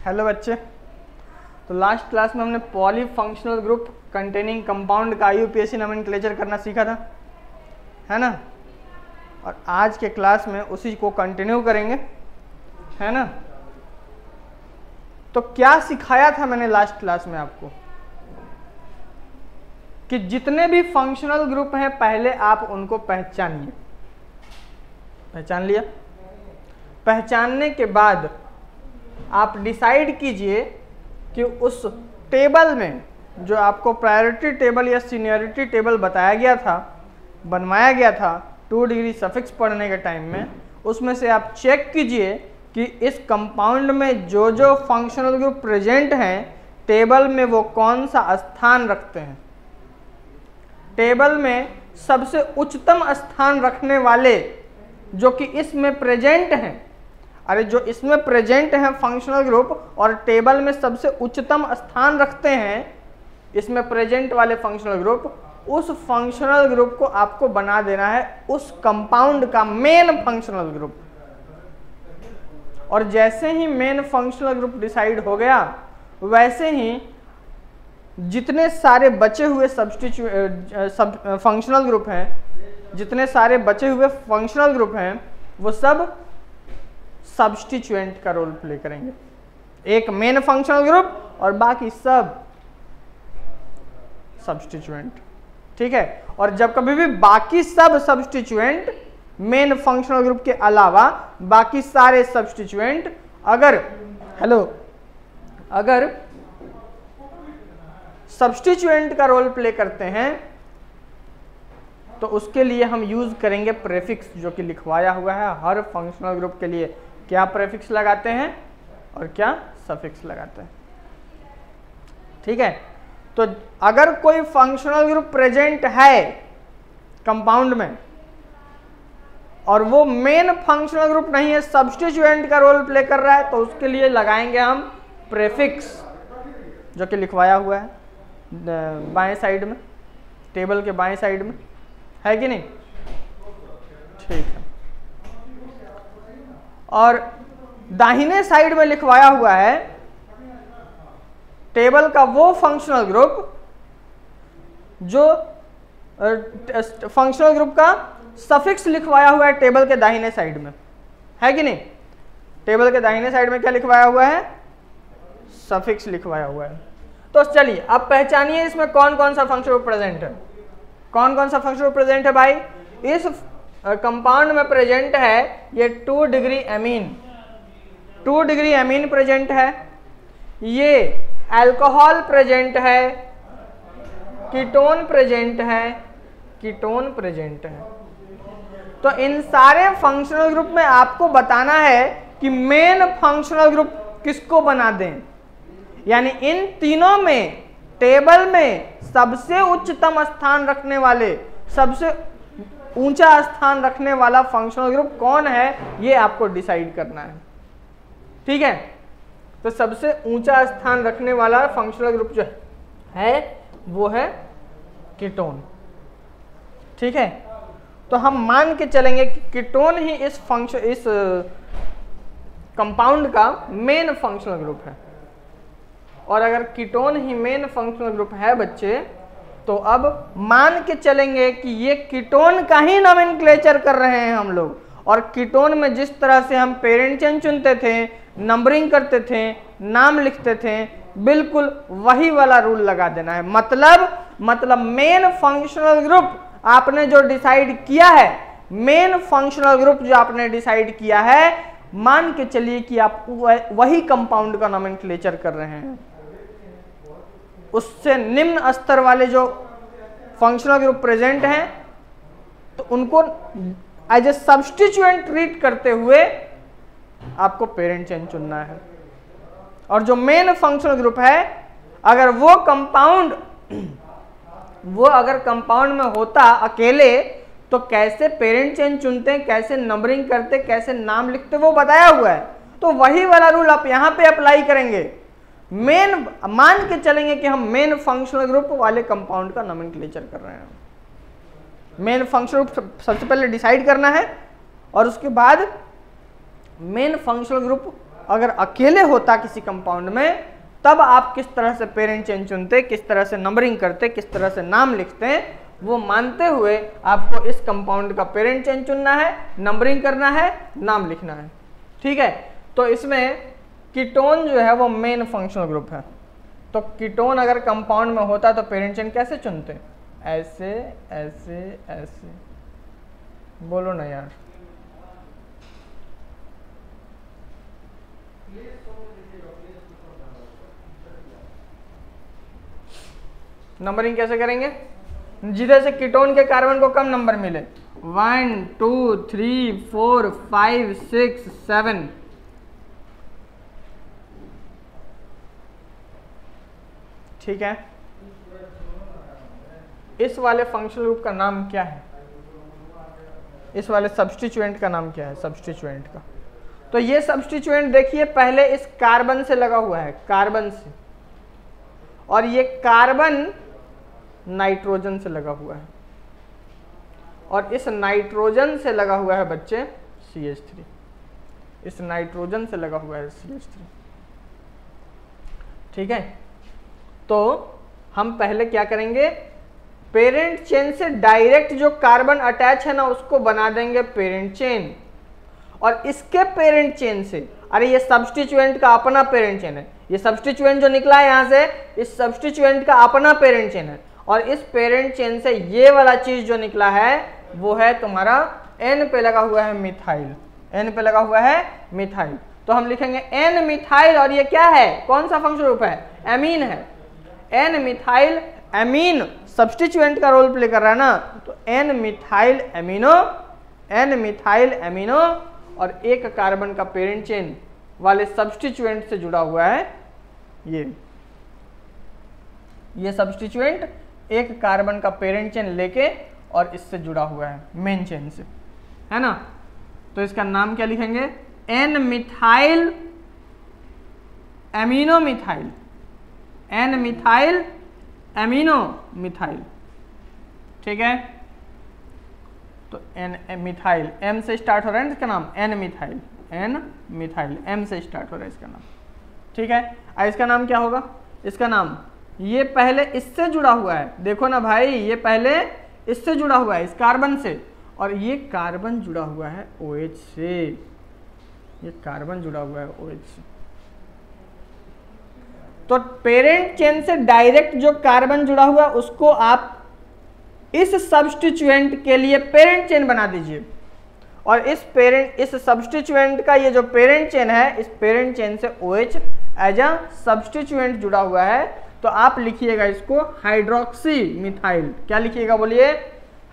Hello बच्चे, तो last class में हमने poly functional group containing compound का IUPAC नोमेनक्लेचर करना सीखा था, है ना। और आज के क्लास में उसी को कंटिन्यू करेंगे, है ना। तो क्या सिखाया था मैंने लास्ट क्लास में आपको कि जितने भी फंक्शनल ग्रुप हैं पहले आप उनको पहचानिए। पहचान लिया? पहचानने के बाद आप डिसाइड कीजिए कि उस टेबल में जो आपको प्रायोरिटी टेबल या सीनियरिटी टेबल बताया गया था, बनवाया गया था 2 डिग्री सफिक्स पढ़ने के टाइम में, उसमें से आप चेक कीजिए कि इस कंपाउंड में जो जो फंक्शनल ग्रुप प्रेजेंट हैं टेबल में वो कौन सा स्थान रखते हैं। टेबल में सबसे उच्चतम स्थान रखने वाले जो कि इसमें प्रेजेंट हैं, अरे जो इसमें प्रेजेंट हैं फंक्शनल ग्रुप और टेबल में सबसे उच्चतम स्थान रखते हैं इसमें प्रेजेंट वाले फंक्शनल ग्रुप, उस फंक्शनल ग्रुप को आपको बना देना है उस कंपाउंड का मेन फंक्शनल ग्रुप। और जैसे ही मेन फंक्शनल ग्रुप डिसाइड हो गया वैसे ही जितने सारे बचे हुए फंक्शनल ग्रुप हैं, जितने सारे बचे हुए फंक्शनल ग्रुप हैं वो सब सब्स्टिट्यूएंट का रोल प्ले करेंगे। एक मेन फंक्शनल ग्रुप और बाकी सब सब्स्टिट्यूएंट, ठीक है। और जब कभी भी बाकी सब सब्स्टिट्यूएंट मेन फंक्शनल ग्रुप के अलावा बाकी सारे सब्स्टिट्यूएंट अगर सब्स्टिट्यूएंट का रोल प्ले करते हैं तो उसके लिए हम यूज करेंगे प्रेफिक्स, जो कि लिखवाया हुआ है हर फंक्शनल ग्रुप के लिए। क्या प्रेफिक्स लगाते हैं और क्या सफिक्स लगाते हैं, ठीक है। तो अगर कोई फंक्शनल ग्रुप प्रेजेंट है कंपाउंड में और वो मेन फंक्शनल ग्रुप नहीं है, सब्स्टिट्यूएंट का रोल प्ले कर रहा है, तो उसके लिए लगाएंगे हम प्रेफिक्स, जो कि लिखवाया हुआ है बाएं साइड में, टेबल के बाएं साइड में, है कि नहीं, ठीक है। और दाहिने साइड में लिखवाया हुआ है टेबल का वो फंक्शनल ग्रुप जो फंक्शनल ग्रुप का सफिक्स लिखवाया हुआ है टेबल के दाहिने साइड में, है कि नहीं। टेबल के दाहिने साइड में क्या लिखवाया हुआ है? सफिक्स लिखवाया हुआ है। तो चलिए अब पहचानिए इसमें कौन कौन सा फंक्शनल ग्रुप प्रेजेंट है। कौन कौन सा फंक्शनल ग्रुप प्रेजेंट है भाई? इस कंपाउंड में प्रेजेंट है ये 2 degree amine, 2 degree amine present है, ये अल्कोहल प्रेजेंट है, कीटोन प्रेजेंट है, कीटोन प्रेजेंट है। तो इन सारे फंक्शनल ग्रुप में आपको बताना है कि मेन फंक्शनल ग्रुप किसको बना दें, यानी इन तीनों में टेबल में सबसे उच्चतम स्थान रखने वाले, सबसे ऊंचा स्थान रखने वाला फंक्शनल ग्रुप कौन है ये आपको डिसाइड करना है, ठीक है। तो सबसे ऊंचा स्थान रखने वाला फंक्शनल ग्रुप जो है वो है कीटोन, ठीक है। तो हम मान के चलेंगे कि कीटोन ही इस कंपाउंड का मेन फंक्शनल ग्रुप है। और अगर कीटोन ही मेन फंक्शनल ग्रुप है बच्चे, तो अब मान के चलेंगे कि ये कीटोन का ही नोमेनक्लेचर कर रहे हैं हम लोग। और कीटोन में जिस तरह से हम पेरेंट चेन चुनते थे, नंबरिंग करते थे, नाम लिखते थे, बिल्कुल वही वाला रूल लगा देना है। मतलब मेन फंक्शनल ग्रुप आपने जो डिसाइड किया है, मेन फंक्शनल ग्रुप जो आपने डिसाइड किया है, मान के चलिए कि आप वही कंपाउंड का नोमेनक्लेचर कर रहे हैं। उससे निम्न स्तर वाले जो फंक्शनल ग्रुप प्रेजेंट हैं तो उनको एज ए सब्स्टिट्यूएंट ट्रीट करते हुए आपको पेरेंट चेन चुनना है। और जो मेन फंक्शनल ग्रुप है अगर वो अगर कंपाउंड में होता अकेले तो कैसे पेरेंट चेन चुनते हैं, कैसे नंबरिंग करते, कैसे नाम लिखते, वो बताया हुआ है। तो वही वाला रूल आप यहां पे अप्लाई करेंगे। मेन मान के चलेंगे कि हम मेन फंक्शनल ग्रुप वाले कंपाउंड का नोमेनक्लेचर कर रहे हैं। मेन फंक्शनल ग्रुप सबसे पहले डिसाइड करना है और उसके बाद मेन फंक्शनल ग्रुप अगर अकेले होता किसी कंपाउंड में तब आप किस तरह से पेरेंट चेन चुनते, किस तरह से नंबरिंग करते, किस तरह से नाम लिखते हैं, वो मानते हुए आपको इस कंपाउंड का पेरेंट चेन चुनना है, नंबरिंग करना है, नाम लिखना है। ठीक है, तो इसमें कीटोन जो है वो मेन फंक्शनल ग्रुप है। तो कीटोन अगर कंपाउंड में होता तो पेरेंट चेन कैसे चुनते? ऐसे ऐसे ऐसे। बोलो ना यार। नंबरिंग कैसे करेंगे? जिधर से कीटोन के कार्बन को कम नंबर मिले, 1 2 3 4 5 6 7। ठीक है, इस वाले फंक्शनल ग्रुप का नाम क्या है? इस वाले सब्स्टिट्यूएंट का नाम क्या है? सब्स्टिट्यूएंट का, तो ये सब्स्टिट्यूएंट देखिए पहले इस कार्बन से लगा हुआ है, कार्बन से, और ये कार्बन नाइट्रोजन से लगा हुआ है, और इस नाइट्रोजन से लगा हुआ है बच्चे CH3। इस नाइट्रोजन से लगा हुआ है CH3। ठीक है, तो हम पहले क्या करेंगे, पेरेंट चेन से डायरेक्ट जो कार्बन अटैच है ना उसको बना देंगे पेरेंट चेन, और इसके पेरेंट चेन से, अरे ये सब्स्टिट्यूएंट का अपना पेरेंट चेन है, ये सब्स्टिट्यूएंट जो निकला है यहां से, इस सब्स्टिट्यूएंट का अपना पेरेंट चेन है, और इस पेरेंट चेन से ये वाला चीज जो निकला है वो है तुम्हारा N पे लगा हुआ है मिथाइल, N पे लगा हुआ है मिथाइल। तो हम लिखेंगे N मिथाइल, और ये क्या है, कौन सा फंक्शनल ग्रुप है? एमीन है। N मिथाइल एमीन सब्स्टिट्यूएंट का रोल प्ले कर रहा है ना, तो N methyl amino, N methyl amino, और एक कार्बन का पेरेंट चेन वाले सब्स्टिट्यूएंट से जुड़ा हुआ है ये सब्स्टिट्यूएंट एक कार्बन का पेरेंट चेन लेके और इससे जुड़ा हुआ है मेन चेन से, है ना। तो इसका नाम क्या लिखेंगे? N methyl amino methyl, N methyl amino methyl. ठीक है, तो N मिथाइल, M से स्टार्ट हो रहा है इसका नाम, N methyl, N methyl, M से स्टार्ट हो रहा है इसका नाम। ठीक है, अब इसका नाम क्या होगा? इसका नाम, ये पहले इससे जुड़ा हुआ है, देखो ना भाई, ये पहले इससे जुड़ा हुआ है इस कार्बन से, और ये कार्बन जुड़ा हुआ है OH से, ये कार्बन जुड़ा हुआ है OH से। तो पेरेंट चेन से डायरेक्ट जो कार्बन जुड़ा हुआ है उसको आप इस सब्स्टिट्यूएंट के लिए पेरेंट चेन बना दीजिए, और इस सब्स्टिट्यूएंट का ये जो पेरेंट चेन है, इस पेरेंट चेन से OH एज अ सब्स्टिट्यूएंट जुड़ा हुआ है, तो आप लिखिएगा इसको हाइड्रोक्सी मिथाइल। क्या लिखिएगा बोलिए?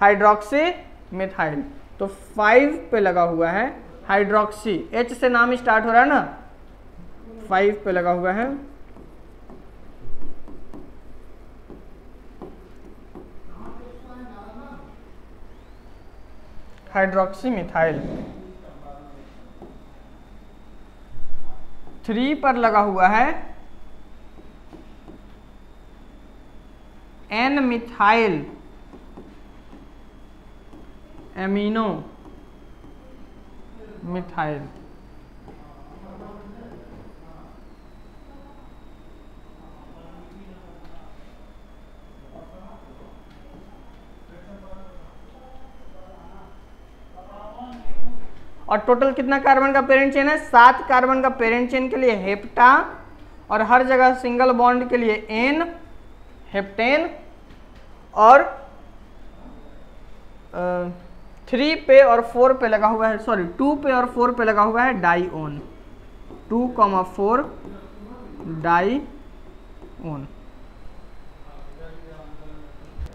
Hydroxy methyl. तो 5 पे लगा हुआ है हाइड्रोक्सी, H से नाम स्टार्ट हो रहा है ना, 5 पे लगा हुआ है हाइड्रोक्सी मिथाइल। 3 पर लगा हुआ है N मिथाइल एमिनो मिथाइल। और टोटल कितना कार्बन का पेरेंट चेन है? 7 कार्बन का पेरेंट चेन के लिए हेप्टा, और हर जगह सिंगल बॉन्ड के लिए N हेप्टेन, और 3 पे और 4 पे लगा हुआ है, सॉरी 2 पे और 4 पे लगा हुआ है डाईओन, 2,4 डाईओन।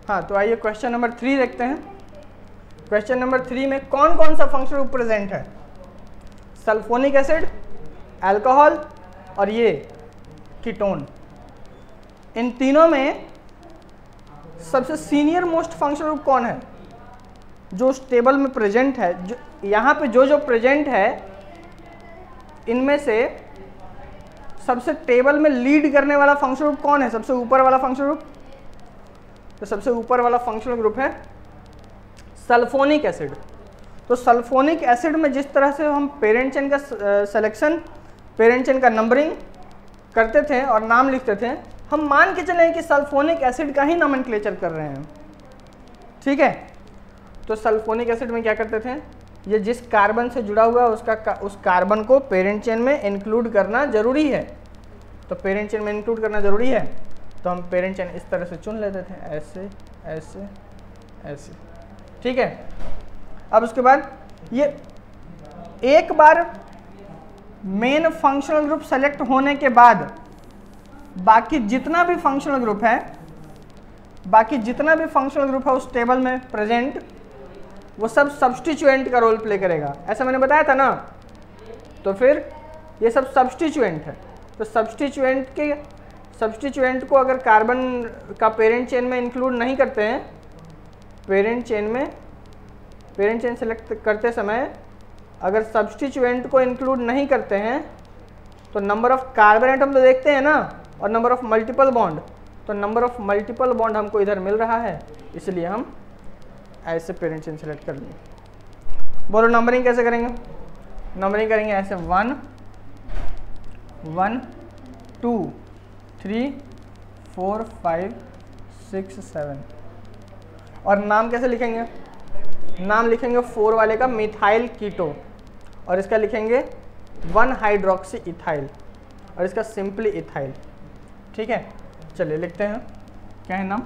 हाँ, तो आइए क्वेश्चन नंबर 3 देखते हैं। क्वेश्चन नंबर 3 में कौन कौन सा फंक्शनल ग्रुप प्रेजेंट है? सल्फोनिक एसिड, अल्कोहल, और ये कीटोन। इन तीनों में सबसे सीनियर मोस्ट फंक्शनल ग्रुप कौन है जो उस टेबल में प्रेजेंट है? जो यहाँ पे जो प्रेजेंट है इनमें से सबसे टेबल में लीड करने वाला फंक्शनल ग्रुप कौन है? सबसे ऊपर वाला फंक्शनल ग्रुप, तो सबसे ऊपर वाला फंक्शनल ग्रुप है सल्फोनिक एसिड। तो सल्फोनिक एसिड में जिस तरह से हम पेरेंट चेन का सिलेक्शन पेरेंट चेन का नंबरिंग करते थे और नाम लिखते थे, हम मान के चलें कि सल्फोनिक एसिड का ही नोमेनक्लेचर कर रहे हैं, ठीक है। तो सल्फोनिक एसिड में क्या करते थे, ये जिस कार्बन से जुड़ा हुआ है उस कार्बन को पेरेंट चेन में इंक्लूड करना जरूरी है। तो पेरेंट चेन में इंक्लूड करना जरूरी है, तो हम पेरेंट चेन इस तरह से चुन लेते थे, ऐसे ऐसे ऐसे, ठीक है। अब उसके बाद ये एक बार मेन फंक्शनल ग्रुप सेलेक्ट होने के बाद बाकी जितना भी फंक्शनल ग्रुप है उस टेबल में प्रेजेंट, वो सब सब्स्टिट्यूएंट का रोल प्ले करेगा, ऐसा मैंने बताया था ना। तो फिर ये सब सब्स्टिट्यूएंट है, तो सब्स्टिट्यूएंट को अगर कार्बन का पेरेंट चेन में इंक्लूड नहीं करते हैं, पेरेंट चेन सेलेक्ट करते समय अगर सब्स्टिट्यूएंट को इंक्लूड नहीं करते हैं तो नंबर ऑफ कार्बन एटम तो देखते हैं ना, और नंबर ऑफ मल्टीपल बॉन्ड, तो नंबर ऑफ मल्टीपल बॉन्ड हमको इधर मिल रहा है, इसलिए हम ऐसे पेरेंट चेन सेलेक्ट कर लेंगे। बोलो नंबरिंग कैसे करेंगे? नंबरिंग करेंगे ऐसे 1 1 2 3 4 5 6 7। और नाम कैसे लिखेंगे? नाम लिखेंगे 4 वाले का मिथाइल कीटो, और इसका लिखेंगे 1 हाइड्रोक्सी इथाइल, और इसका सिंपली इथाइल, ठीक है। चलिए लिखते हैं, क्या है नाम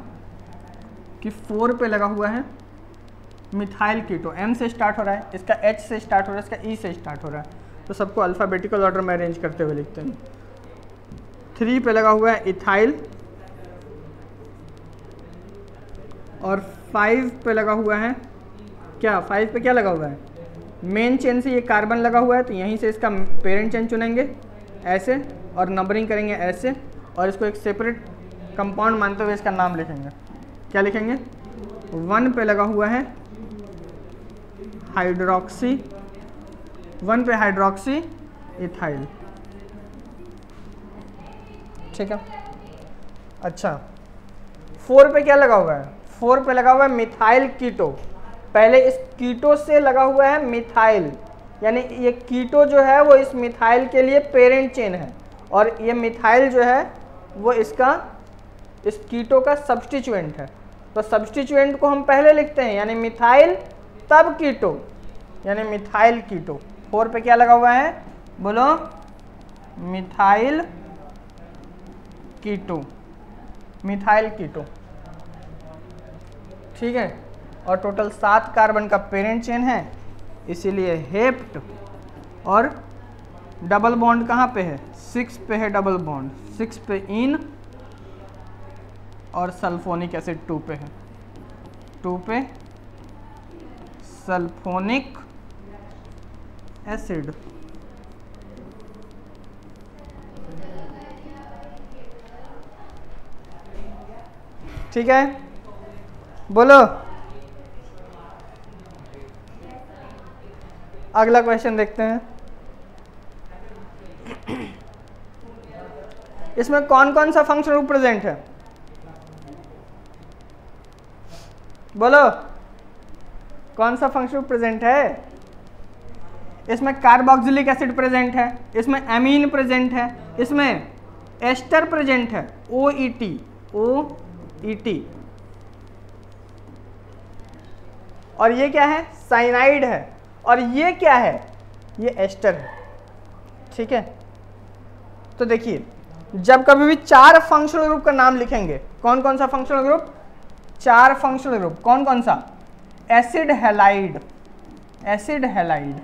कि 4 पे लगा हुआ है मिथाइल कीटो, M से स्टार्ट हो रहा है, इसका H से स्टार्ट हो रहा है, इसका E से स्टार्ट हो रहा है, तो सबको अल्फ़ाबेटिकल ऑर्डर में अरेंज करते हुए लिखते हैं। 3 पे लगा हुआ है इथाइल, और 5 पे लगा हुआ है क्या, 5 पे क्या लगा हुआ है, मेन चेन से ये कार्बन लगा हुआ है, तो यहीं से इसका पेरेंट चेन चुनेंगे ऐसे, और नंबरिंग करेंगे ऐसे, और इसको एक सेपरेट कंपाउंड मानते हुए इसका नाम लिखेंगे। क्या लिखेंगे? 1 पे लगा हुआ है हाइड्रोक्सी, 1 पे हाइड्रोक्सी इथाइल, ठीक है। अच्छा 4 पे क्या लगा हुआ है? 4 पे लगा हुआ है मिथाइल कीटो, पहले इस कीटो से लगा हुआ है मिथाइल, यानी ये कीटो जो है वो इस मिथाइल के लिए पेरेंट चेन है, और ये मिथाइल जो है वो इस कीटो का सब्स्टिट्यूएंट है। तो सब्स्टिट्यूएंट को हम पहले लिखते हैं, यानी मिथाइल तब कीटो, यानी मिथाइल कीटो। 4 पे क्या लगा हुआ है? बोलो मिथाइल कीटो, मिथाइल कीटो, ठीक है। और टोटल 7 कार्बन का पेरेंट चेन है, इसीलिए हेप्ट, और डबल बॉन्ड कहाँ पे है? 6 पे है डबल बॉन्ड, 6 पे इन, और सल्फोनिक एसिड 2 पे है, 2 पे सल्फोनिक एसिड। ठीक है, बोलो अगला क्वेश्चन देखते हैं। इसमें कौन कौन सा फंक्शन ग्रुप प्रेजेंट है? बोलो कौन सा फंक्शन ग्रुप प्रेजेंट है? इसमें कार्बोक्सिलिक एसिड प्रेजेंट है, इसमें एमीन प्रेजेंट है, इसमें एस्टर प्रेजेंट है, OET, और ये क्या है? साइनाइड है, और ये क्या है? ये एस्टर है, ठीक है। तो देखिए जब कभी भी 4 फंक्शनल ग्रुप का नाम लिखेंगे, कौन कौन सा फंक्शनल ग्रुप? 4 फंक्शनल ग्रुप, कौन कौन सा? Acid halide, acid halide,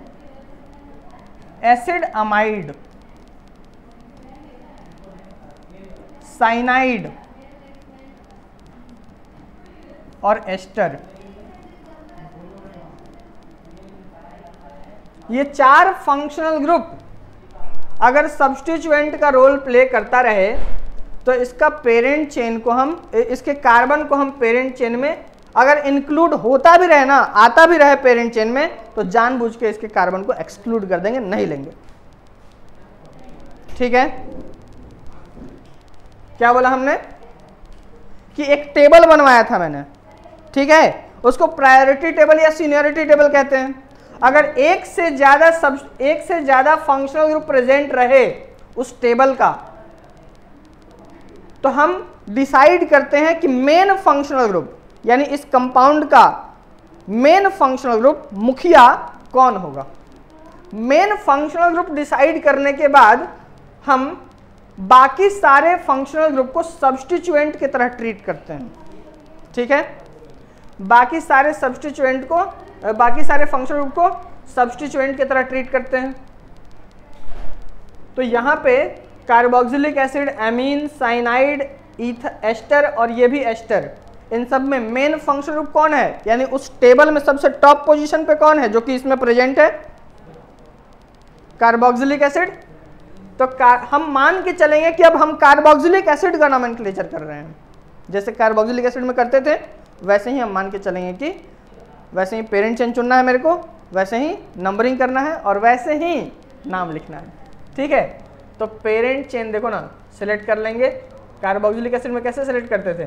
acid amide, cyanide और एस्टर। ये 4 फंक्शनल ग्रुप अगर सब्स्टिट्यूएंट का रोल प्ले करता रहे तो इसका पेरेंट चेन को हम, इसके कार्बन को हम पेरेंट चेन में अगर इंक्लूड होता भी रहे ना, आता भी रहे पेरेंट चेन में, तो जानबूझ के इसके कार्बन को एक्सक्लूड कर देंगे, नहीं लेंगे, ठीक है। क्या बोला हमने कि एक टेबल बनवाया था मैंने, ठीक है, उसको प्रायोरिटी टेबल या सीनियरिटी टेबल कहते हैं। अगर एक से ज्यादा फंक्शनल ग्रुप प्रेजेंट रहे उस टेबल का, तो हम डिसाइड करते हैं कि मेन फंक्शनल ग्रुप यानी इस कंपाउंड का मेन फंक्शनल ग्रुप मुखिया कौन होगा। मेन फंक्शनल ग्रुप डिसाइड करने के बाद हम बाकी सारे फंक्शनल ग्रुप को सब्स्टिट्यूएंट की तरह ट्रीट करते हैं। ठीक है, बाकी सारे फंक्शनल ग्रुप को सब्स्टिट्यूएंट की तरह ट्रीट करते हैं। तो यहां पे carboxylic acid, amine, cyanide, ester और ये भी एस्टर, इन सब में मेन फंक्शनल ग्रुप कौन है, यानी उस टेबल में सबसे टॉप पोजीशन पे कौन है जो कि इसमें प्रेजेंट है, कार्बोक्सिलिक एसिड। तो हम मान के चलेंगे कि अब हम कार्बोक्सिलिक एसिड का नोमेनक्लेचर कर रहे हैं, जैसे कार्बोक्सिलिक एसिड में करते थे वैसे ही हम मान के चलेंगे कि वैसे ही पेरेंट चेन चुनना है मेरे को, वैसे ही नंबरिंग करना है और वैसे ही नाम लिखना है। ठीक है, तो पेरेंट चेन देखो ना सिलेक्ट कर लेंगे। कार्बोक्सिलिक एसिड में कैसे सिलेक्ट करते थे,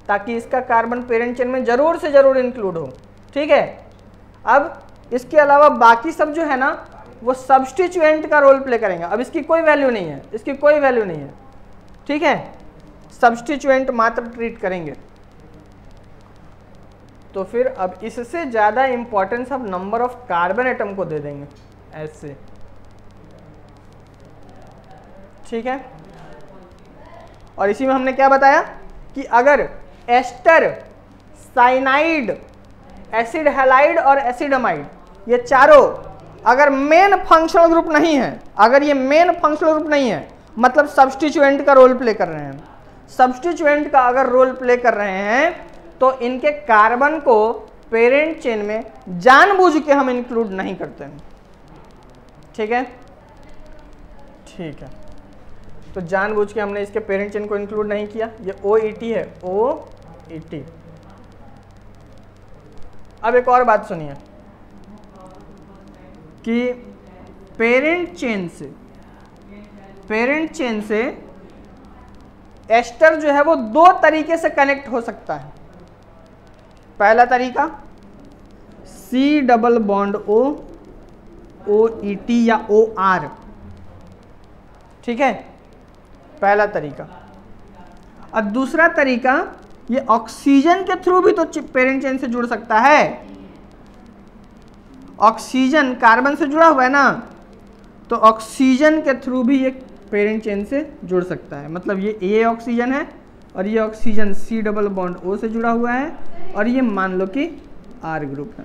ताकि इसका कार्बन पेरेंट चेन में जरूर से जरूर इंक्लूड हो। ठीक है, अब इसके अलावा बाकी सब जो है ना वो सब्स्टिट्यूएंट का रोल प्ले करेंगे। अब इसकी कोई वैल्यू नहीं है, इसकी कोई वैल्यू नहीं है। ठीक है, सब्स्टिट्यूएंट मात्र ट्रीट करेंगे। तो फिर अब इससे ज्यादा इंपॉर्टेंस अब नंबर ऑफ कार्बन एटम को दे देंगे ऐसे। ठीक है, और इसी में हमने क्या बताया कि अगर एस्टर, साइनाइड, एसिड हैलाइड और एसिडमाइड ये चारों अगर मेन फंक्शनल ग्रुप नहीं है, अगर ये मेन फंक्शनल ग्रुप नहीं है मतलब सब्स्टिट्यूएंट का रोल प्ले कर रहे हैं, सब्स्टिट्यूएंट का अगर रोल प्ले कर रहे हैं तो इनके कार्बन को पेरेंट चेन में जानबूझ के हम इंक्लूड नहीं करते हैं। ठीक है, ठीक है, तो जानबूझ के हमने इसके पेरेंट चेन को इंक्लूड नहीं किया। ये OET है, OET। अब एक और बात सुनिए कि पेरेंट चेन से एस्टर जो है वो दो तरीके से कनेक्ट हो सकता है। पहला तरीका C double bond O, OET या OR। ठीक है, पहला तरीका। और दूसरा तरीका ये ऑक्सीजन के थ्रू भी तो पेरेंट चेन से जुड़ सकता है। ऑक्सीजन कार्बन से जुड़ा हुआ है ना, तो ऑक्सीजन के थ्रू भी ये पेरेंट चेन से जुड़ सकता है। मतलब ये ऑक्सीजन है और ये oxygen C double bond O से जुड़ा हुआ है और ये मान लो कि R ग्रुप है।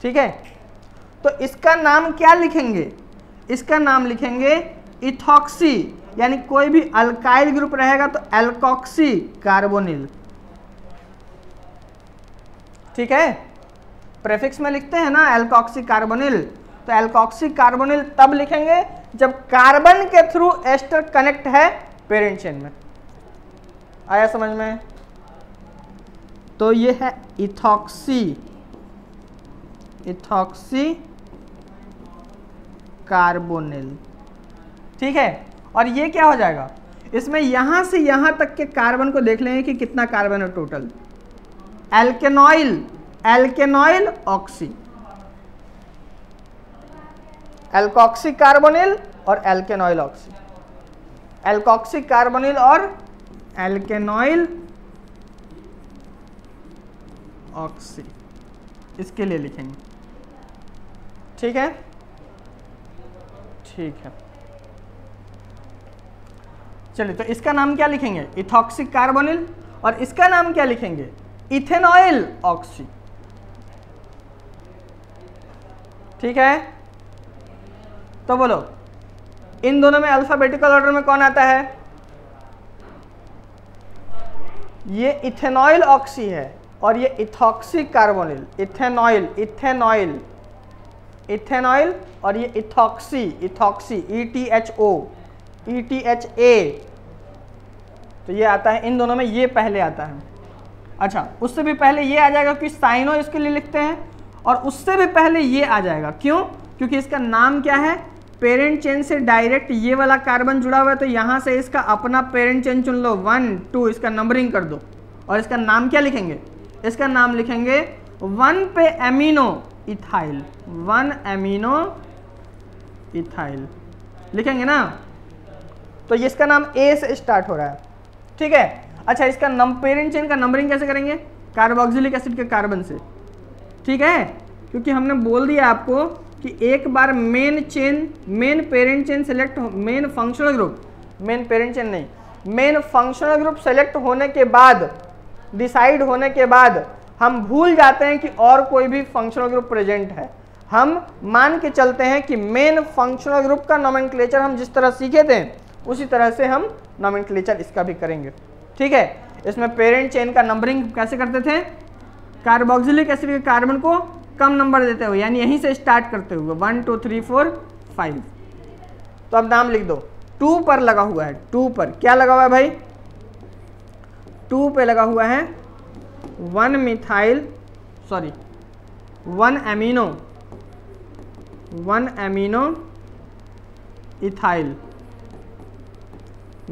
ठीक है, तो इसका नाम क्या लिखेंगे, इसका नाम लिखेंगे इथॉक्सी, यानी कोई भी अल्काइल ग्रुप रहेगा तो एल्कोक्सी कार्बोनिल। ठीक है, प्रेफिक्स में लिखते हैं ना एल्कोक्सी कार्बोनिल, तो एल्कोक्सी कार्बोनिल तब लिखेंगे जब कार्बन के थ्रू एस्टर कनेक्ट है पेरेंट चेन में। आया समझ में? तो ये है इथॉक्सी कार्बोनिल। ठीक है, और ये क्या हो जाएगा, इसमें यहां से यहां तक के कार्बन को देख लेंगे कि कितना कार्बन है टोटल। एल्केनॉइल ऑक्सी, एल्कोक्सी कार्बोनिल और एल्केनॉइल ऑक्सी, एल्कोक्सी कार्बोनिल और एल्केनॉइल ऑक्सी, इसके लिए लिखेंगे। ठीक है, ठीक है, चलिए तो इसका नाम क्या लिखेंगे, इथॉक्सी कार्बोनिल, और इसका नाम क्या लिखेंगे, इथेनॉइल ऑक्सी। ठीक है, तो बोलो इन दोनों में अल्फाबेटिकल ऑर्डर में कौन आता है, ये इथेनॉइल ऑक्सी है और ये इथॉक्सी कार्बोनिल। इथेनॉइल और ये इथॉक्सी ETHA, तो ये आता है इन दोनों में, ये पहले आता है। अच्छा, उससे भी पहले ये आ जाएगा क्योंकि साइनो इसके लिए लिखते हैं, और उससे भी पहले ये आ जाएगा। क्यों? क्योंकि इसका नाम क्या है, पेरेंट चेन से डायरेक्ट ये वाला कार्बन जुड़ा हुआ है, तो यहाँ से इसका अपना पेरेंट चेन चुन लो, 1 2, इसका नंबरिंग कर दो, और इसका नाम क्या लिखेंगे, इसका नाम लिखेंगे 1 पे एमिनो इथाइल, 1 एमिनो इथाइल लिखेंगे ना, तो ये इसका नाम ए से स्टार्ट हो रहा है, ठीक है। अच्छा, इसका पेरेंट चेन का नंबरिंग कैसे करेंगे? कार्बोक्सिलिक एसिड के कार्बन से, ठीक है, क्योंकि हमने बोल दिया आपको कि एक बार main parent chain select, main functional group, main parent chain नहीं, मेन फंक्शनल ग्रुप सेलेक्ट होने के बाद, डिसाइड होने के बाद हम भूल जाते हैं कि और कोई भी फंक्शनल ग्रुप प्रेजेंट है। हम मान के चलते हैं कि मेन फंक्शनल ग्रुप का नोमेनक्लेचर हम जिस तरह सीखे थे उसी तरह से हम नोमेनक्लेचर इसका भी करेंगे, ठीक है। इसमें पेरेंट चेन का नंबरिंग कैसे करते थे? कार्बोक्सिलिक एसिड के कार्बन को कम नंबर देते हुए, यानी यहीं से स्टार्ट करते हुए 1 2 3 4 5। तो अब नाम लिख दो, 2 पर लगा हुआ है, 2 पर क्या लगा हुआ है भाई? 2 पे लगा हुआ है 1 amino ethyl,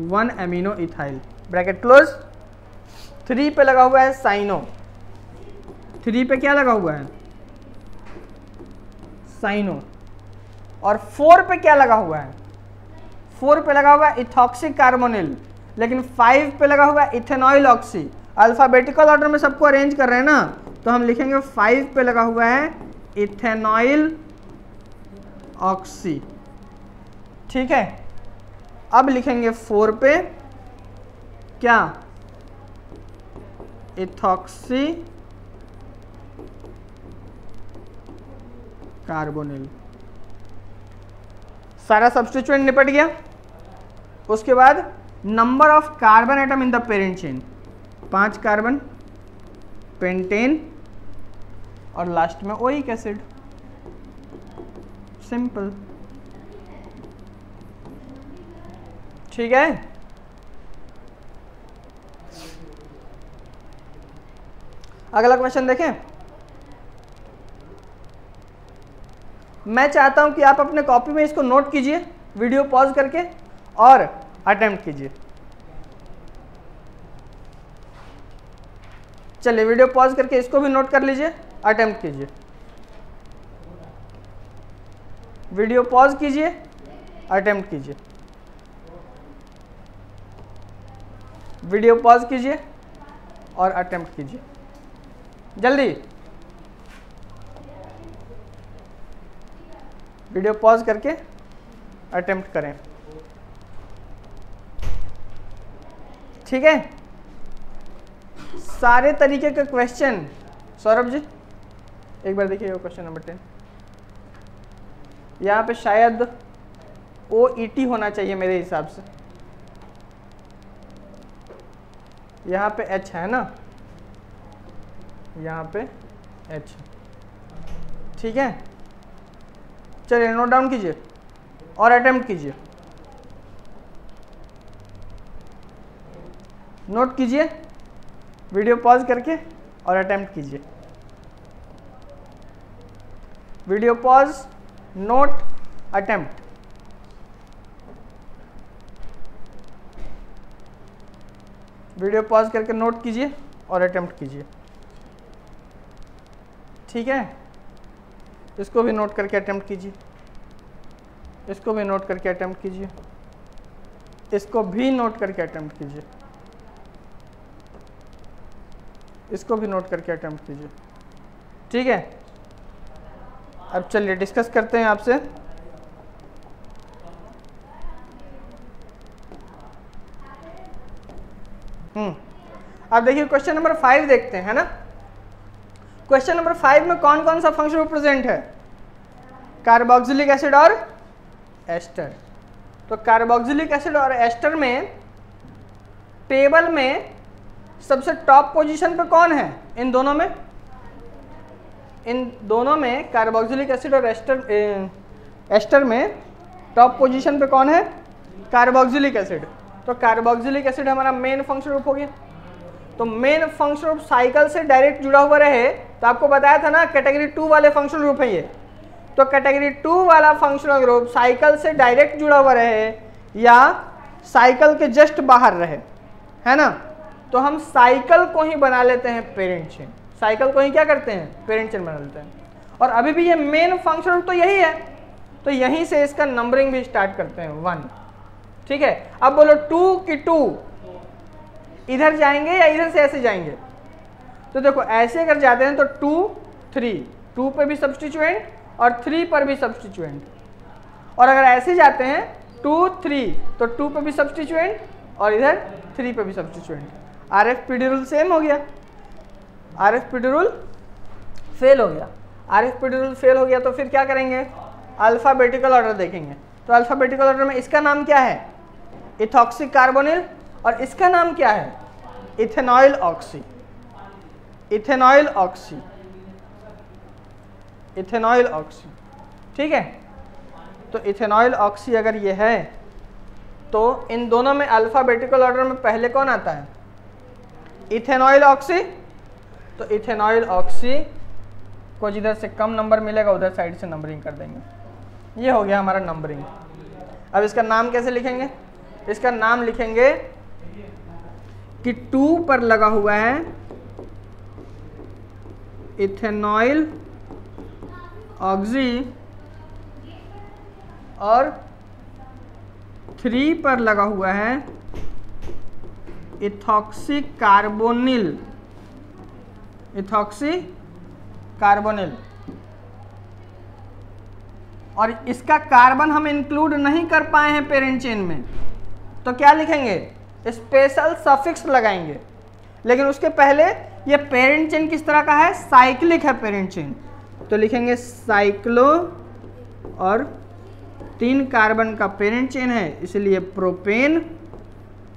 1 amino ethyl, bracket close. 3 पे लगा हुआ है साइनो, 3 पे क्या लगा हुआ है? साइनो। और 4 पे क्या लगा हुआ है? 4 पे लगा हुआ है इथॉक्सी कार्बोनिल, लेकिन 5 पे लगा हुआ है इथेनॉइल ऑक्सी। अल्फाबेटिकल ऑर्डर में सबको अरेंज कर रहे हैं ना, तो हम लिखेंगे 5 पे लगा हुआ है इथेनॉइल ऑक्सी, ठीक है। अब लिखेंगे 4 पे क्या? Ethoxy carbonyl. सारा सब्स्टिट्यूएंट निपट गया। उसके बाद number of carbon atom in the parent chain, 5 carbon, pentane और लास्ट में ओइक एसिड, सिंपल, ठीक है। अगला क्वेश्चन देखें। मैं चाहता हूं कि आप अपने कॉपी में इसको नोट कीजिए, वीडियो पॉज करके, और अटेम्प्ट कीजिए। चलिए वीडियो पॉज करके इसको भी नोट कर लीजिए, अटेम्प्ट कीजिए। वीडियो पॉज कीजिए, अटेम्प्ट कीजिए। वीडियो पॉज कीजिए और अटेम्प्ट कीजिए, जल्दी। वीडियो पॉज करके अटेम्प्ट करें, ठीक है। सारे तरीके के क्वेश्चन, सौरभ जी एक बार देखिए क्वेश्चन नंबर 10, यहाँ पे शायद OET होना चाहिए मेरे हिसाब से, यहाँ पे H है ना, यहाँ पे H, ठीक है। चलिए नोट डाउन कीजिए और अटेम्प्ट कीजिए, नोट कीजिए, वीडियो पॉज करके और अटेम्प्ट कीजिए। Video pause, note, attempt. Video pause करके नोट कीजिए और अटेम्प्ट कीजिए, ठीक है। इसको भी नोट करके अटेम्प्ट कीजिए, इसको भी नोट करके अटेम्प्ट कीजिए, इसको भी नोट करके अटेम्प्ट कीजिए, इसको भी नोट करके अटेम्प्ट कीजिए, ठीक है। अब चलिए डिस्कस करते हैं आपसे। अब देखिए क्वेश्चन नंबर 5 देखते हैं, है ना। क्वेश्चन नंबर 5 में कौन कौन सा फंक्शन प्रेजेंट है? कार्बोक्सिलिक एसिड और एस्टर। तो कार्बोक्सिलिक एसिड और एस्टर में टेबल में सबसे टॉप पोजीशन पे कौन है? इन दोनों में कार्बोक्सिलिक एसिड और एस्टर में टॉप पोजीशन पे कौन है? Carboxylic acid. तो कार्बोक्सिलिक एसिड हमारा मेन फंक्शनल ग्रुप हो गया। तो मेन फंक्शनल ग्रुप साइकिल से डायरेक्ट जुड़ा हुआ रहे, तो आपको बताया था ना कैटेगरी 2 वाले फंक्शनल ग्रुप है ये। तो कैटेगरी 2 वाला फंक्शनल ग्रुप साइकिल से डायरेक्ट जुड़ा हुआ रहे या साइकिल के जस्ट बाहर रहे, है ना। तो हम साइकिल को ही बना लेते हैं पेरेंट चेन, साइकिल को ही क्या करते हैं, पेरेंट चेन बना लेते हैं। और अभी भी ये मेन फंक्शन तो यही है, तो यहीं से इसका नंबरिंग भी स्टार्ट करते हैं 1। ठीक है, अब बोलो 2 की 2 इधर जाएंगे या इधर से ऐसे जाएंगे? तो देखो ऐसे अगर जाते हैं तो 2 3, 2 पे भी सब्स्टिट्यूएंट और 3 पर भी सब्स्टिट्यूएंट। और अगर ऐसे जाते हैं 2 3 तो 2 पे भी सब्स्टिट्यूएंट और इधर 3 पे भी सब्स्टिट्यूएंट। RFPD रूल सेम हो गया, RFPD रूल फेल हो गया। RFPD रूल फेल हो गया तो फिर क्या करेंगे, अल्फ़ाबेटिकल ऑर्डर देखेंगे। तो अल्फ़ाबेटिकल ऑर्डर में इसका नाम क्या है, इथॉक्सी कार्बोनिल, और इसका नाम क्या है, ethanoyl oxy. Ethanoyl oxy, ethanoyl oxy. ठीक है, तो इथेनॉइल ऑक्सी अगर ये है तो इन दोनों में अल्फ़ाबेटिकल ऑर्डर में पहले कौन आता है, इथेनॉइल ऑक्सी। तो इथेनॉइल ऑक्सी को जिधर से कम नंबर मिलेगा उधर साइड से नंबरिंग कर देंगे। ये हो गया हमारा नंबरिंग। अब इसका नाम कैसे लिखेंगे, इसका नाम लिखेंगे कि 2 पर लगा हुआ है इथेनॉइल ऑक्सी और 3 पर लगा हुआ है इथॉक्सी कार्बोनिल, इथॉक्सी कार्बोनिल। और इसका कार्बन हम इंक्लूड नहीं कर पाए हैं पेरेंट चेन में, तो क्या लिखेंगे, स्पेशल सफिक्स लगाएंगे। लेकिन उसके पहले ये पेरेंट चेन किस तरह का है, साइक्लिक है पेरेंट चेन, तो लिखेंगे साइक्लो और 3 कार्बन का पेरेंट चेन है, इसलिए प्रोपेन।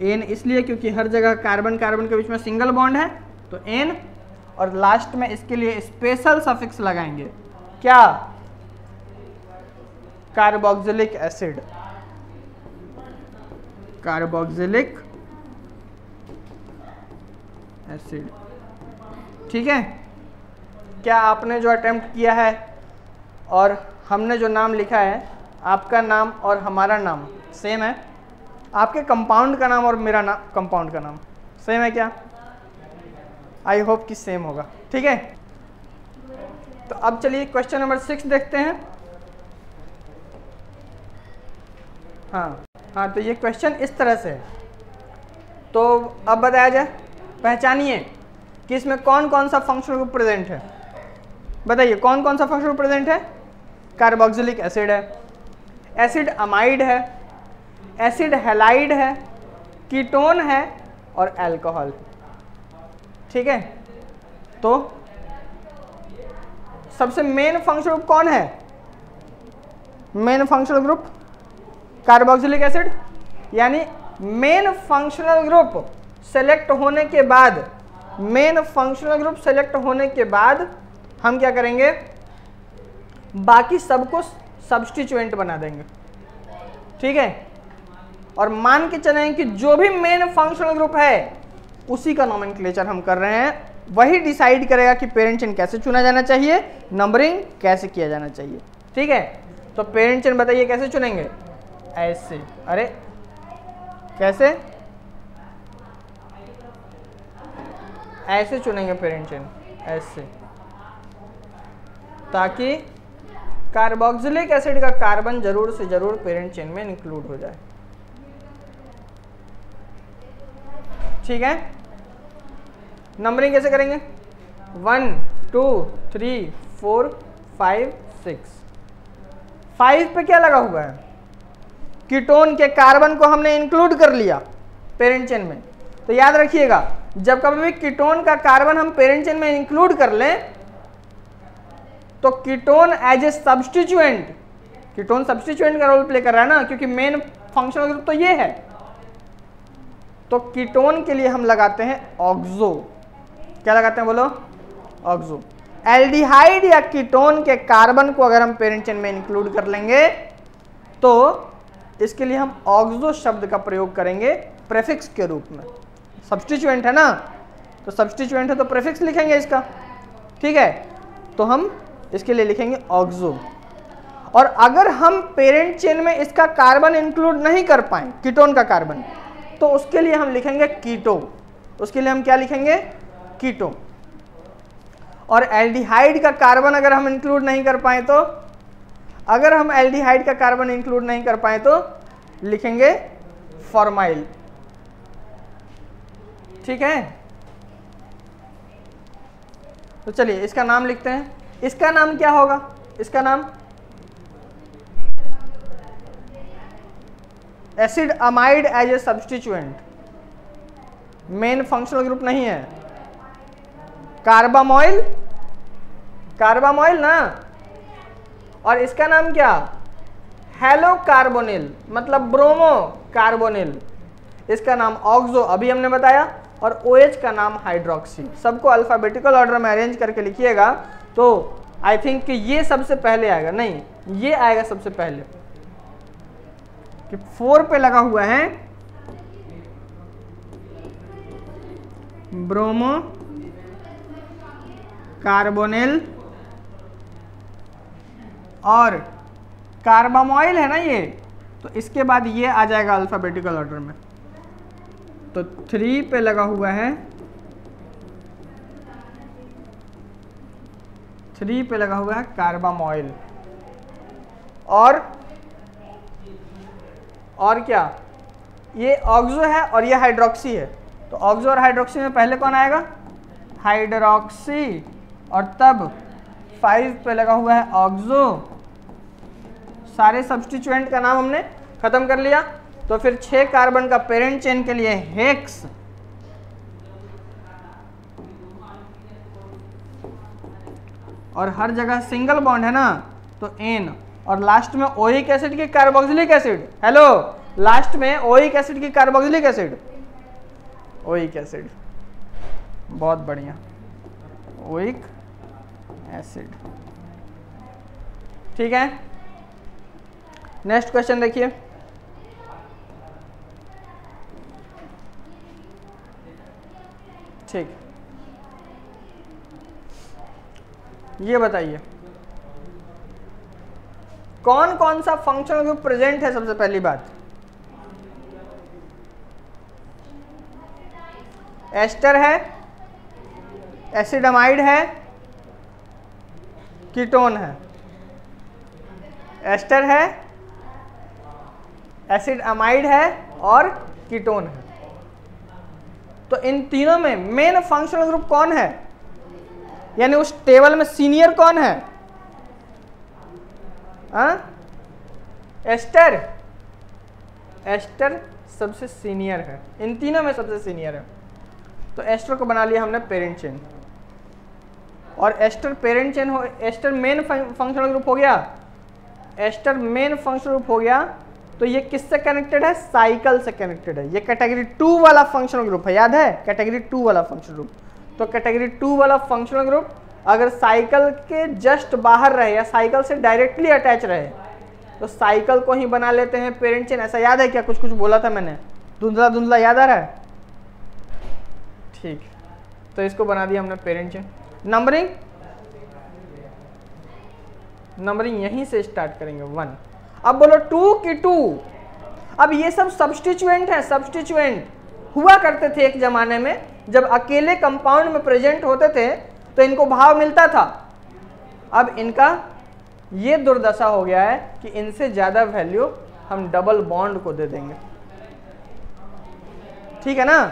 एन इसलिए क्योंकि हर जगह कार्बन कार्बन के बीच में सिंगल बॉन्ड है, तो एन। और लास्ट में इसके लिए स्पेशल सफिक्स लगाएंगे, क्या, कार्बोक्सिलिक एसिड, कार्बोक्सिलिक एसिड। ठीक है, क्या आपने जो अटेम्प्ट किया है और हमने जो नाम लिखा है, आपका नाम और हमारा नाम सेम है? आपके कंपाउंड का नाम और मेरा नाम, कंपाउंड का नाम सेम है क्या? आई होप कि सेम होगा। ठीक है, तो अब चलिए क्वेश्चन नंबर 6 देखते हैं। हाँ, तो ये क्वेश्चन इस तरह से है। तो अब बताया जाए, पहचानिए कि इसमें कौन कौन सा फंक्शनल ग्रुप प्रेजेंट है। बताइए कौन कौन सा फंक्शनल ग्रुप प्रेजेंट है। कार्बोक्सिलिक एसिड है, एसिड अमाइड है, एसिड हैलाइड है, कीटोन है और अल्कोहल। ठीक है, तो सबसे मेन फंक्शनल ग्रुप कौन है, main functional group carboxylic acid. यानी मेन फंक्शनल ग्रुप सेलेक्ट होने के बाद, मेन फंक्शनल ग्रुप सेलेक्ट होने के बाद हम क्या करेंगे, बाकी सबको सब्स्टिट्यूएंट बना देंगे। ठीक है, और मान के चलें कि जो भी मेन फंक्शनल ग्रुप है उसी का नोमेनक्लेचर हम कर रहे हैं, वही डिसाइड करेगा कि पेरेंट चेन कैसे चुना जाना चाहिए, नंबरिंग कैसे किया जाना चाहिए। ठीक है, तो पेरेंट चेन बताइए कैसे चुनेंगे, ऐसे। अरे कैसे, ऐसे चुनेंगे पेरेंट चेन, ऐसे, ताकि कार्बोक्सिलिक एसिड का कार्बन जरूर से जरूर पेरेंट चेन में इंक्लूड हो जाए। ठीक है, नंबरिंग कैसे करेंगे, 1 2 3 4 5 6। 5 पे क्या लगा हुआ है, कीटोन के कार्बन को हमने इंक्लूड कर लिया पेरेंट चेन में। तो याद रखिएगा, जब कभी भी कीटोन का कार्बन हम पेरेंट चेन में इंक्लूड कर लें तो ketone as a substituent, ketone substituent का रोल प्ले कर रहा है ना, क्योंकि मेन फंक्शनल ग्रुप तो ये है। तो कीटोन के लिए हम लगाते हैं ऑक्सो। क्या लगाते हैं बोलो, ऑक्सो। एल्डिहाइड या कीटोन के कार्बन को अगर हम पेरेंट चेन में इंक्लूड कर लेंगे तो इसके लिए हम ऑक्सो शब्द का प्रयोग करेंगे प्रेफिक्स के रूप में। सब्स्टिट्यूएंट है ना, तो सब्स्टिट्यूएंट है तो प्रेफिक्स लिखेंगे इसका। ठीक है, तो हम इसके लिए लिखेंगे ऑक्सो। और अगर हम पेरेंट चेन में इसका कार्बन इंक्लूड नहीं कर पाए, कीटोन का कार्बन, तो उसके लिए हम लिखेंगे कीटो। उसके लिए हम क्या लिखेंगे, कीटो। और एल्डिहाइड का कार्बन अगर हम इंक्लूड नहीं कर पाए तो, अगर हम एल्डिहाइड का कार्बन इंक्लूड नहीं कर पाए तो लिखेंगे फॉर्माइल। ठीक है, तो चलिए इसका नाम लिखते हैं। इसका नाम क्या होगा? इसका नाम acid amide as a substituent, main functional group नहीं है। कार्बामॉइल, कार्बामॉइल ना, और इसका नाम क्या? हेलो कार्बोनिल, मतलब ब्रोमो कार्बोनिल। इसका नाम ऑक्सो अभी हमने बताया, और OH का नाम हाइड्रोक्सी। सबको अल्फाबेटिकल ऑर्डर में अरेंज करके लिखिएगा तो आई थिंक कि ये सबसे पहले आएगा, नहीं ये आएगा सबसे पहले, कि 4 पे लगा हुआ है ब्रोमो कार्बोनिल, और कार्बामॉइल है ना ये, तो इसके बाद ये आ जाएगा अल्फाबेटिकल ऑर्डर में। तो 3 पे लगा हुआ है, 3 पे लगा हुआ है कार्बामॉइल, और क्या, ये ऑक्सो है और ये हाइड्रोक्सी है। तो ऑक्सो और हाइड्रोक्सी में पहले कौन आएगा? हाइड्रोक्सी, और तब 5 पे लगा हुआ है ऑक्सो। सारे सब्स्टिट्यूएंट का नाम हमने खत्म कर लिया। तो फिर 6 कार्बन का पेरेंट चेन के लिए हेक्स, और हर जगह सिंगल बॉन्ड है ना, तो एन, और लास्ट में ओइक एसिड की कार्बोक्सिलिक एसिड। हेलो, लास्ट में ओइक एसिड की कार्बोक्सिलिक एसिड, ओइक एसिड, बहुत बढ़िया, ओइक एसिड। ठीक है, नेक्स्ट क्वेश्चन देखिए। ठीक, ये बताइए कौन कौन सा फंक्शनल ग्रुप प्रेजेंट है? सबसे पहली बात, एस्टर है, एसिडमाइड है, कीटोन है। एस्टर है, एसिड अमाइड है और कीटोन है। तो इन तीनों में मेन फंक्शनल ग्रुप कौन है? यानी उस टेबल में सीनियर कौन है? एस्टर, एस्टर सबसे सीनियर है, इन तीनों में सबसे सीनियर है। तो एस्टर को बना लिया हमने पेरेंट चेन, और एस्टर पेरेंट चेन हो, एस्टर मेन फंक्शनल ग्रुप हो गया। एस्टर मेन फंक्शनल ग्रुप हो गया, तो ये किससे कनेक्टेड है? साइकिल से कनेक्टेड है। ये कैटेगरी 2 वाला फंक्शनल ग्रुप है, याद है? कैटेगरी 2 वाला फंक्शनल ग्रुप। तो कैटेगरी 2 वाला फंक्शनल ग्रुप अगर साइकिल के जस्ट बाहर रहे या साइकिल से डायरेक्टली अटैच रहे तो साइकिल को ही बना लेते हैं पेरेंट चेन। ऐसा याद है क्या? कुछ कुछ बोला था मैंने, धुंधला धुंधला याद आ रहा है? ठीक, तो इसको बना दिया हमने पेरेंट चेन। नंबरिंग, नंबरिंग यहीं से स्टार्ट करेंगे 1। अब बोलो 2 की 2। अब ये सब सब्स्टिट्यूएंट है, सब्स्टिट्यूएंट हुआ करते थे एक जमाने में, जब अकेले कंपाउंड में प्रेजेंट होते थे तो इनको भाव मिलता था। अब इनका ये दुर्दशा हो गया है कि इनसे ज्यादा वैल्यू हम डबल बॉन्ड को दे देंगे। ठीक है ना,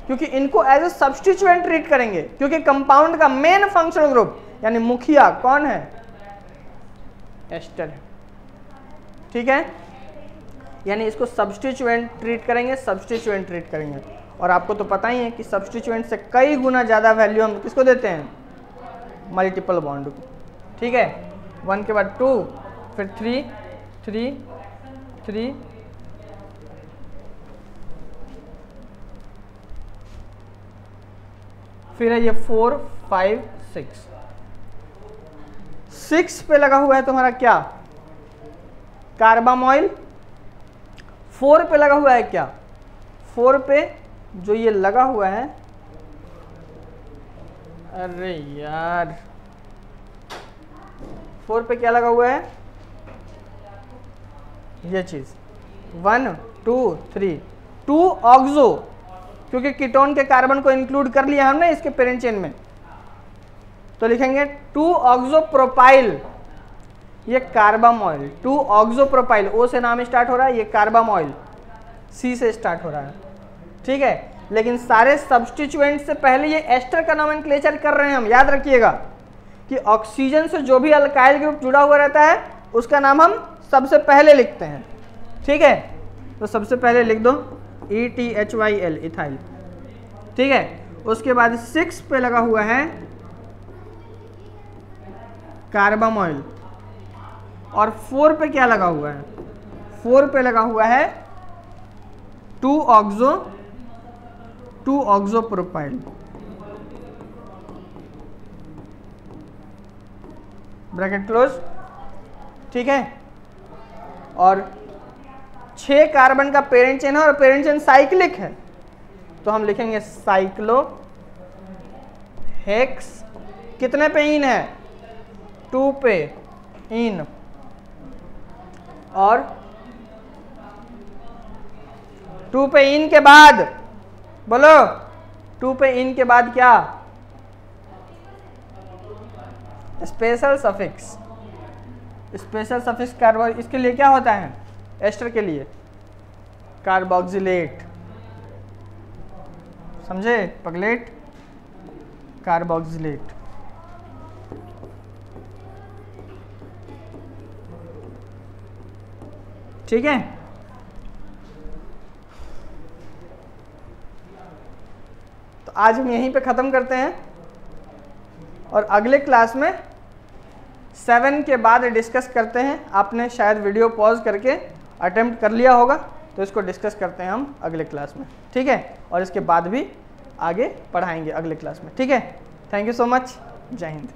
क्योंकि इनको एज ए सब्स्टिट्यूएंट ट्रीट करेंगे, क्योंकि कंपाउंड का मेन फंक्शनल ग्रुप यानी मुखिया कौन है? एस्टर है। ठीक है, यानी इसको सब्स्टिट्यूएंट ट्रीट करेंगे, सब्स्टिट्यूएंट ट्रीट करेंगे। और आपको तो पता ही है कि सब्स्टिट्यूएंट से कई गुना ज़्यादा वैल्यू हम किसको देते हैं? मल्टीपल बॉन्ड को। ठीक है, 1 के बाद 2, फिर 3, 3, 3, फिर है ये 4, 5, 6। 6 पे लगा हुआ है तुम्हारा क्या? कार्बामॉइल। 4 पे लगा हुआ है क्या? 4 पे जो ये लगा हुआ है, अरे यार 4 पे क्या लगा हुआ है? ये चीज 1, 2, 3, 2 ऑक्सो, क्योंकि कीटोन के कार्बन को इंक्लूड कर लिया हमने इसके पेरेंट चेन में। तो लिखेंगे 2-ऑक्सोप्रोपाइल, ये कार्बामॉइल। 2-ऑक्सोप्रोपाइल, ओ से नाम स्टार्ट हो रहा है, ये कार्बामॉइल सी से स्टार्ट हो रहा है, ठीक है। लेकिन सारे सब्स्टिट्यूएंट से पहले ये एस्टर का नोमेनक्लेचर कर रहे हैं हम, याद रखिएगा कि ऑक्सीजन से जो भी अल्काइल ग्रुप जुड़ा हुआ रहता है उसका नाम हम सबसे पहले लिखते हैं, ठीक है। तो सबसे पहले लिख दो ETHYL, इथाइल, ठीक है। उसके बाद 6 पे लगा हुआ है कार्बामॉइल, और 4 पे क्या लगा हुआ है? 4 पे लगा हुआ है 2-ऑक्सोप्रोपाइल, ब्रैकेट क्लोज, ठीक है। और 6 कार्बन का पेरेंट चेन है और पेरेंट चेन साइक्लिक है, तो हम लिखेंगे साइक्लो हेक्स। कितने पे इन है? 2 पे इन, और 2 पे इन के बाद बोलो, 2 पे इन के बाद क्या? Special suffix. स्पेशल सफिक्स कार्बो, इसके लिए क्या होता है? एस्टर के लिए कार्बोक्सिलेट, समझे? पगलेट, कार्बोक्सिलेट, ठीक है। तो आज हम यहीं पे ख़त्म करते हैं, और अगले क्लास में 7 के बाद डिस्कस करते हैं। आपने शायद वीडियो पॉज करके अटेम्प्ट कर लिया होगा, तो इसको डिस्कस करते हैं हम अगले क्लास में, ठीक है। और इसके बाद भी आगे पढ़ाएंगे अगले क्लास में, ठीक है। थैंक यू सो मच, जय हिंद।